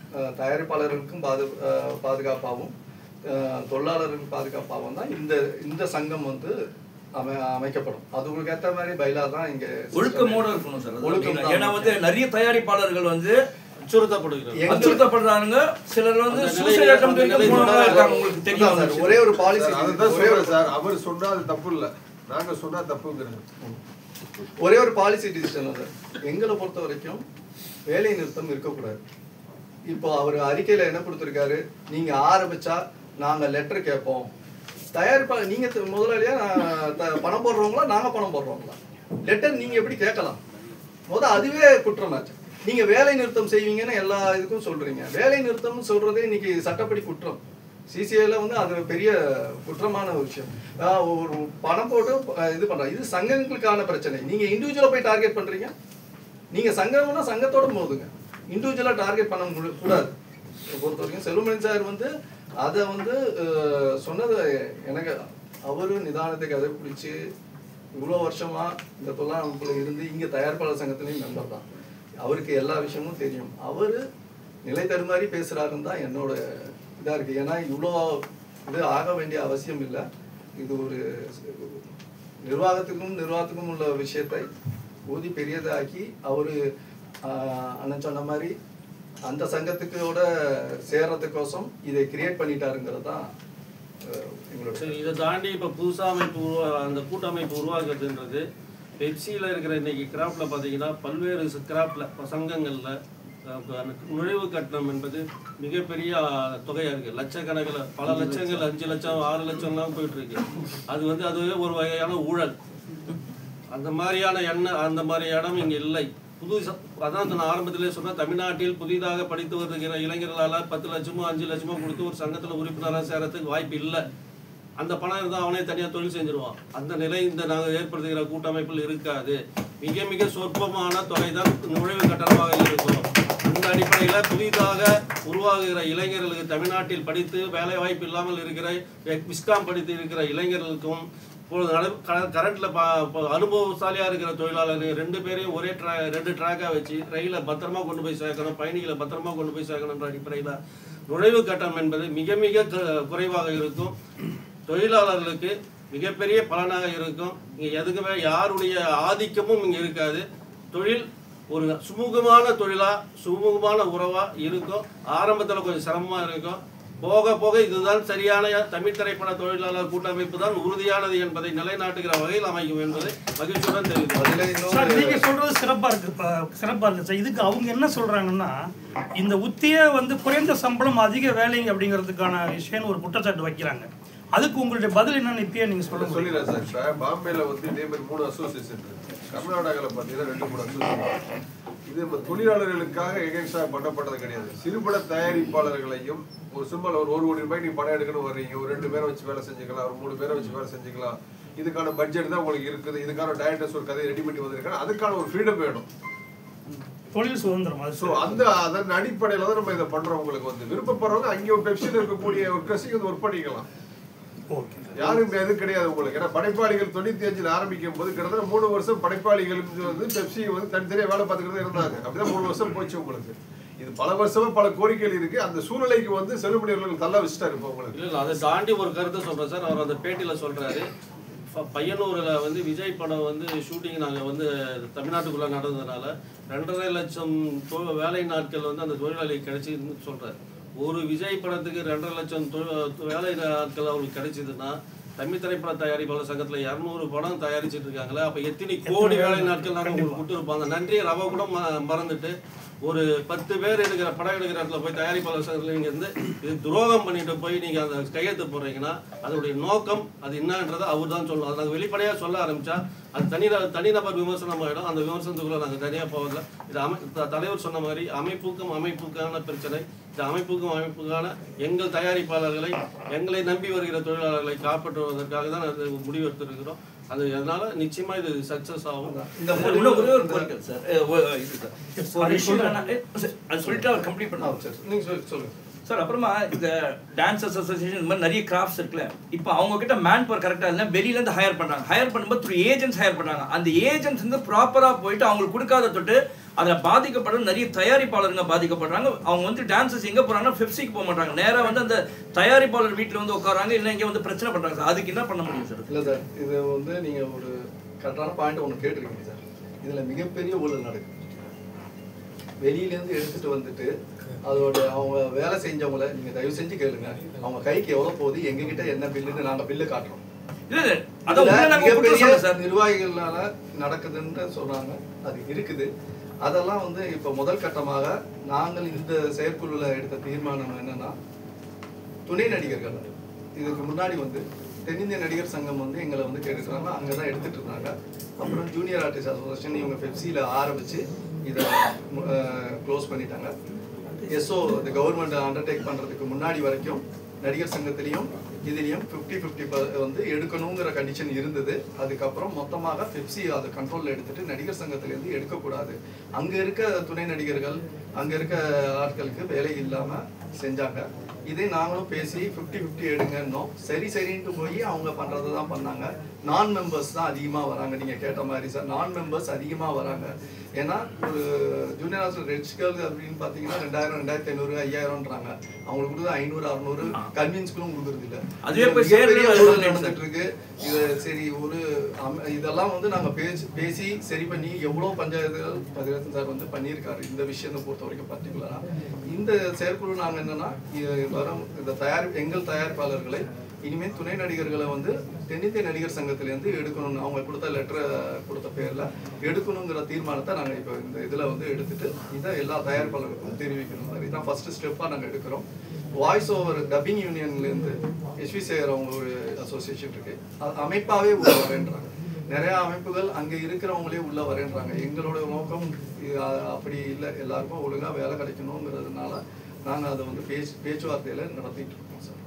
தயாரிப்பாளர்களுக்கும் பாதுகாப்பாகவும் தொழிலாளர்களுக்கும் பாதுகாப்பாகவும் தான் இந்த சங்கம் வந்து அமைக்கப்படும். அது உங்களுக்கு ஏற்ற மாதிரி பைலா தான் இங்க ஒழுக்கமோட இருக்கணும் சார். ஒழுக்கம். ஏன்னா வந்து நிறைய தயாரிப்பாளர்கள் வந்து அச்சுறுத்தப்படுறாங்க. சிலர் வந்து சூசைட் அட்டெம்ப்ட் இருக்காங்க. உங்களுக்கு தெரியும் சார். ஒரே ஒரு பாலிசி சார், அவர் சொன்னா அது தப்பு இல்ல, நாங்க சொன்னா தப்புங்கிறது. ஒரே ஒரு பாலிசி டிசிஷன் சார். எங்களை பொறுத்த வரைக்கும் வேலை நிறுத்தம் இருக்கக்கூடாது. இப்போ அவர் அறிக்கையில என்ன கொடுத்திருக்காரு, நீங்க ஆரம்பிச்சா நாங்க லெட்டர் கேட்போம். தயாரிப்பாளர் நீங்க முதலாளியா பணம் போடுறவங்களா நாங்க பணம் போடுறவங்களா? லெட்டர் நீங்க எப்படி கேட்கலாம்? அதுவே குற்றமாச்சு. நீங்க வேலை நிறுத்தம் செய்வீங்கன்னு எல்லா இதுக்கும் சொல்றீங்க. வேலை நிறுத்தம் சொல்றதே இன்னைக்கு சட்டப்படி குற்றம். சிசிஐல வந்து அது பெரிய குற்றமான ஒரு விஷயம். ஒரு பணம் போட்டு இது பண்றாங்க. இது சங்கங்களுக்கான பிரச்சனை. நீங்க இண்டிவிஜுவலா போய் டார்கெட் பண்றீங்க. நீங்க சங்கம்னா சங்கத்தோட போதுங்க, இண்டிவிஜுவலா டார்கெட் பண்ண கூடாது. பொறுத்த வரைக்கும் செல்வமணி சார் வந்து அதை வந்து சொன்னது எனக்கு அவரு நிதானத்தை கதைப்பிடிச்சு இவ்வளோ வருஷமா இந்த தொழிலாளர் இருந்து இங்க தயாரிப்பாளர் சங்கத்திலையும் மெம்பர் தான். அவருக்கு எல்லா விஷயமும் தெரியும். அவரு நிலை தடுமாறி பேசுறாருன்னு தான் என்னோட இதா இருக்கு. ஏன்னா இவ்வளோ இது ஆக வேண்டிய அவசியம் இல்லை. இது ஒரு நிர்வாகத்துக்கும் உள்ள விஷயத்தை ஊதி பெரியதாக்கி அவரு அண்ணன் சொன்ன மாதிரி அந்த சங்கத்துக்கோட சேர்றதுக்கோசம் இதை கிரியேட் பண்ணிட்டாருங்கிறது தான் எங்களோட. இதை தாண்டி இப்போ புதுசாக அமைப்பு அந்த கூட்டமைப்பு உருவாக்குறதுன்றது பெப்சியில் இருக்கிற இன்னைக்கு கிராஃப்டில் பார்த்தீங்கன்னா பல்வேறு கிராஃப்டில் சங்கங்களில் நுழைவு கட்டணம் என்பது மிகப்பெரிய தொகையாக இருக்குது. லட்சக்கணக்கில் பல லட்சங்கள் 5 லட்சம் 6 லட்சம்லாம் போயிட்டுருக்கு. அது வந்து அதுவே ஒரு வகையான ஊழல். அந்த மாதிரியான அந்த மாதிரி இடம் இங்கே இல்லை. அதான் நான் ஆரம்பத்திலே சொன்னேன், தமிழ்நாட்டில் புதிதாக படித்து வருகிற இளைஞர்களால் 10 லட்சமோ 5 லட்சமோ கொடுத்து ஒரு சங்கத்தில் உறுப்பினராக சேரத்துக்கு வாய்ப்பு இல்லை. அந்த பணம் இருந்தால் அவனே தனியாக தொழில் செஞ்சிருவான். அந்த நிலை இந்த நாங்கள் ஏற்படுத்துகிற கூட்டமைப்பில் இருக்காது. மிக மிக சொற்பமான தொகை தான் நுழைவு கட்டணமாக இருக்கும். அந்த அடிப்படையில் புதிதாக உருவாகுகிற இளைஞர்களுக்கு, தமிழ்நாட்டில் படித்து வேலை வாய்ப்பு இல்லாமல் இருக்கிற விஸ்காம் படித்து இருக்கிற இளைஞர்களுக்கும் கரண்ட்ல அனுபவசாலியா இருக்கிற தொழிலாளர்கள் 2 பேரையும் ஒரே 2 ட்ராக்கா வச்சு ரயில பத்திரமா கொண்டு போய் சேர்க்கணும், பயணிகளை பத்திரமா கொண்டு போய் சேர்க்கணுன்ற அடிப்படையில் நுழைவு கட்டணம் என்பது மிக மிக குறைவாக இருக்கும். தொழிலாளர்களுக்கு மிகப்பெரிய பலனாக இருக்கும். இங்கே எதுக்குமே யாருடைய ஆதிக்கமும் இங்கே இருக்காது. தொழில் ஒரு சுமூகமான தொழிலா சுமூகமான உறவா இருக்கும். ஆரம்பத்தில் கொஞ்சம் சிரமமாக இருக்கும். போக போக இதுதான் சரியான தமிழ் திரைப்பட தொழிலாளர் கூட்டமைப்பு தான் உறுதியானது என்பதை நிலைநாட்டுகிற வகையில் அமைக்கும் என்பதை மகிழ்ச்சியுடன் தெரிவித்துள்ளேன். சார் நீங்க சொல்றது சிறப்பா இருக்கு சார். இதுக்கு அவங்க என்ன சொல்றாங்கன்னா இந்த உத்தியே வந்து குறைந்த சம்பளம் அதிக வேலைங்க அப்படிங்கிறதுக்கான விஷயம் ஒரு குற்றச்சாட்டு வைக்கிறாங்க. அதுக்கு உங்களுடைய பதில் என்னன்னு இப்பயே நீங்க சொல்லிடுறேன் சார். இப்போ பாம்பேல வந்து இதே மாதிரி 3 அசோசியேஷன் இருக்கு. கர்நாடகாவில் பார்த்தீங்கன்னா 2-3 அசோசியேஷன். இது நம்ம தொழிலாளர்களுக்காக எகென்ஸ்டாக பண்ணப்பட்டது கிடையாது. சிறுபட தயாரிப்பாளர்களையும் ஒரு சிம்பிள் ஒரு 1 கோடி ரூபாய் நீ படம் எடுக்கணும் வர்றீங்க, ஒரு 2 பேரை வச்சு வேலை செஞ்சுக்கலாம், ஒரு 3 பேரை வச்சு வேலை செஞ்சுக்கலாம், இதுக்கான பட்ஜெட் தான் உங்களுக்கு இருக்குது, இதுக்கான டைரக்டர்ஸ் ஒரு கதையை ரெடி பண்ணி வந்திருக்காங்க, அதுக்கான ஒரு ஃப்ரீடம் வேணும், தொழில் சுதந்திரம். ஸோ அதன் அடிப்படையில் தான் நம்ம இதை பண்றோம். உங்களுக்கு வந்து விருப்பப்படுறவங்க அங்கே ஒரு பெப்சியில் இருக்கக்கூடிய ஒர்க்கர்ஸையும் வந்து ஒர்க் பண்ணிக்கலாம். யாரும் எது கிடையாது உங்களுக்கு. ஏன்னா படைப்பாளிகள் 95 ஆரம்பிக்கும் போது கிட்டத்தட்ட 3 வருஷம் படைப்பாளிகளுக்கு வந்து பெப்சி வந்து தனித்தனியாக வேலை பார்த்துக்கிட்டு இருந்தாங்க. அப்படிதான் 3 வருஷம் போச்சு உங்களுக்கு. இது பல வருஷமா பல கோரிக்கைகள் இருக்கு. அந்த சூழ்நிலைக்கு வந்து செல்லுபடியாளர்கள் தள்ள வச்சுட்டாரு இப்போ உங்களுக்கு. இல்லை அதை தாண்டி ஒரு கருத்தை சொல்றேன் சார். அவர் அந்த பேட்டியில் சொல்றாரு, பையனூரில் வந்து விஜய் படம் வந்து ஷூட்டிங் நாங்கள் வந்து தமிழ்நாட்டுக்குள்ளே நடந்ததுனால 2.5 லட்சம் வேலை நாட்கள் வந்து அந்த தொழிலாளிக்கு கிடைச்சின்னு சொல்கிறார். ஒரு விஜய் படத்துக்கு 2.5 லட்சம் வேலை நாட்கள் அவங்களுக்கு கிடைச்சிதுன்னா தமிழ் திரைப்பட தயாரிப்பாளர் சங்கத்தில் 200 படம் தயாரிச்சுட்டு இருக்காங்களே, அப்போ எத்தனை கோடி வேலை நாட்கள் நாங்கள் உங்களுக்கு கொடுத்துருப்பாங்க. நன்றியை ரவ கூட மறந்துட்டு ஒரு 10 பேர் எடுக்கிற படம் எடுக்கிற இடத்துல போய் தயாரிப்பாளர் சங்கத்தில் நீங்கள் வந்து இது துரோகம் பண்ணிட்டு போய் நீங்கள் அந்த கையெழுத்து போடுறீங்கன்னா அதனுடைய நோக்கம் அது என்னன்றதை அவர் தான் சொல்லணும். அதை நாங்கள் வெளிப்படையாக சொல்ல ஆரம்பித்தா அது தனிநபர் விமர்சனம் ஆகிடும். அந்த விமர்சனத்துக்குள்ளே நாங்கள் தனியாக போகல. இது தலைவர் சொன்ன மாதிரி அமைப்புக்கான பிரச்சனை. இந்த அமைப்புக்கான எங்கள் தயாரிப்பாளர்களை எங்களை நம்பி வருகிற தொழிலாளர்களை காப்பாற்றுவதற்காக தான் அது முடிவெடுத்திருக்கிறோம். அது அதனால நிச்சயமா இது சக்சஸ் ஆகும். ஒரே ஒரு கோரிக்கை சார், அது சொல்லிட்டு அவர் கம்ப்ளீட் பண்ணாங்க. நீங்க சொல்லுங்க சார். அப்புறமா இந்த டான்சர்ஸ் அசோசியேஷன் இந்த மாதிரி நிறைய கிராஃப்ட்ஸ் இருக்குல்ல, இப்போ அவங்க கிட்ட மேன் பவர் கரெக்டாக இல்லை, வெளியிலேருந்து ஹையர் பண்ணுறாங்க. ஹையர் பண்ணும்போது த்ரூ ஏஜென்ட்ஸ் ஹையர் பண்ணுறாங்க. அந்த ஏஜென்ட்ஸ் வந்து ப்ராப்பராக போயிட்டு அவங்களுக்கு கொடுக்காத தொட்டு அதில் பாதிக்கப்படுற நிறைய தயாரிப்பாளருங்க பாதிக்கப்படுறாங்க. அவங்க வந்து டான்சர்ஸ் எங்கே போகிறாங்கன்னா பெப்சிக்கு போக மாட்டாங்க, நேராக வந்து அந்த தயாரிப்பாளர் வீட்டில் வந்து உட்காராங்க, இல்லை இங்கே வந்து பிரச்சனை பண்ணுறாங்க சார். அதுக்கு என்ன பண்ண முடியும் சார்? இல்லை சார், இது வந்து நீங்கள் ஒரு கரெக்டான பாயிண்ட் ஒன்று கேட்டிருக்கீங்க சார். இதில் மிகப்பெரிய ஊழல் நடக்குது. வெளியிலேருந்து எடுத்துகிட்டு வந்துட்டு அதோட அவங்க வேலை செஞ்சவங்கள நீங்கள் தயவு செஞ்சு கேளுங்க, அவங்க கைக்கு எவ்வளோ போகுது, எங்ககிட்ட என்ன பில்லுன்னு நாங்கள் பில்லு காட்டுறோம். மிகப்பெரிய நிர்வாகிகளால நடக்குதுன்னு சொல்றாங்க, அது இருக்குது. அதெல்லாம் வந்து இப்போ முதல் கட்டமாக நாங்கள் இந்த செயற்குழுவில் எடுத்த தீர்மானம் என்னன்னா, துணை நடிகர்கள் இதுக்கு முன்னாடி வந்து தென்னிந்திய நடிகர் சங்கம் வந்து எங்களை வந்து கேட்டுக்கிறாங்க, அங்கே தான் எடுத்துட்டு இருந்தாங்க. அப்புறம் ஜூனியர் ஆர்டிஸ்ட் அசோசியேஷன் இவங்க பெப்சியில் ஆரம்பித்து இதை க்ளோஸ் பண்ணிட்டாங்க. எஸ்ஓ இந்த கவர்மெண்ட் அண்டர்டேக் பண்ணுறதுக்கு முன்னாடி வரைக்கும் நடிகர் சங்கத்திலையும் இதுலேயும் 50-50 வந்து எடுக்கணுங்கிற கண்டிஷன் இருந்தது. அதுக்கப்புறம் மொத்தமாக பெப்சி அதை கண்ட்ரோலில் எடுத்துட்டு நடிகர் சங்கத்திலேருந்து எடுக்கக்கூடாது. அங்கே இருக்க துணை நடிகர்கள் அங்கே இருக்க ஆட்களுக்கு வேலை இல்லாமல் செஞ்சாங்க. இதே நாங்களும் பேசி 50-50 எடுங்கன்னோம். சரின்ட்டு போய் அவங்க பண்ணுறது தான் பண்ணாங்க. நான் மெம்பர்ஸ் தான் அதிகமாக வராங்க. நீங்கள் கேட்ட மாதிரி சார், நான் மெம்பர்ஸ் அதிகமாக வராங்க. ஏன்னா ஒரு ஜூனியர் ஆர்டிஸ்ட் ரெட் கேர்ள் அப்படின்னு பார்த்தீங்கன்னா 2000, 2500, 5000ன்றாங்க. அவங்களுக்கு கொடுத்து 500, 600 கன்வீன்ஸ்களும் கொடுக்குறது இல்லை. நடந்துட்டு இருக்கு இது. சரி, ஒரு இதெல்லாம் வந்து நாங்கள் பேசி சரி பண்ணி எவ்வளோ பஞ்சாயத்துகள் பதிரத்தன் சார் வந்து பண்ணியிருக்காரு இந்த விஷயத்தை பொறுத்த வரைக்கும். பர்டிகுலராக இந்த செயற்குழு நாங்கள் என்னன்னா வரும் இந்த எங்கள் தயாரிப்பாளர்களை இனிமேல் துணை நடிகர்களை வந்து தென்னிந்திய நடிகர் சங்கத்திலேருந்து எடுக்கணும்னு அவங்க கொடுத்த லெட்டரை கொடுத்த பேரில் எடுக்கணுங்கிற தீர்மானத்தை நாங்கள் இப்போ இந்த இதில் வந்து எடுத்துட்டு இதை எல்லா தயாரிப்பாளர்களுக்கும் தெரிவிக்கணும். இதுதான் ஃபர்ஸ்ட் ஸ்டெப்பாக நாங்கள் எடுக்கிறோம். வாய்ஸ் ஓவர் டப்பிங் யூனியன்லேருந்து எஸ்வி சேகர் அவங்க ஒரு அசோசியேஷன் இருக்கு, அது அமைப்பாகவே உள்ள வரேன்றாங்க. நிறைய அமைப்புகள் அங்கே இருக்கிறவங்களே உள்ள வரேன்றாங்க. எங்களோட நோக்கம் அப்படி இல்லை, எல்லாருக்கும் ஒழுங்காக வேலை கிடைக்கணுங்கிறதுனால நாங்கள் அதை வந்து பேச்சுவார்த்தையில் நடத்திட்டு இருக்கோம் சார்.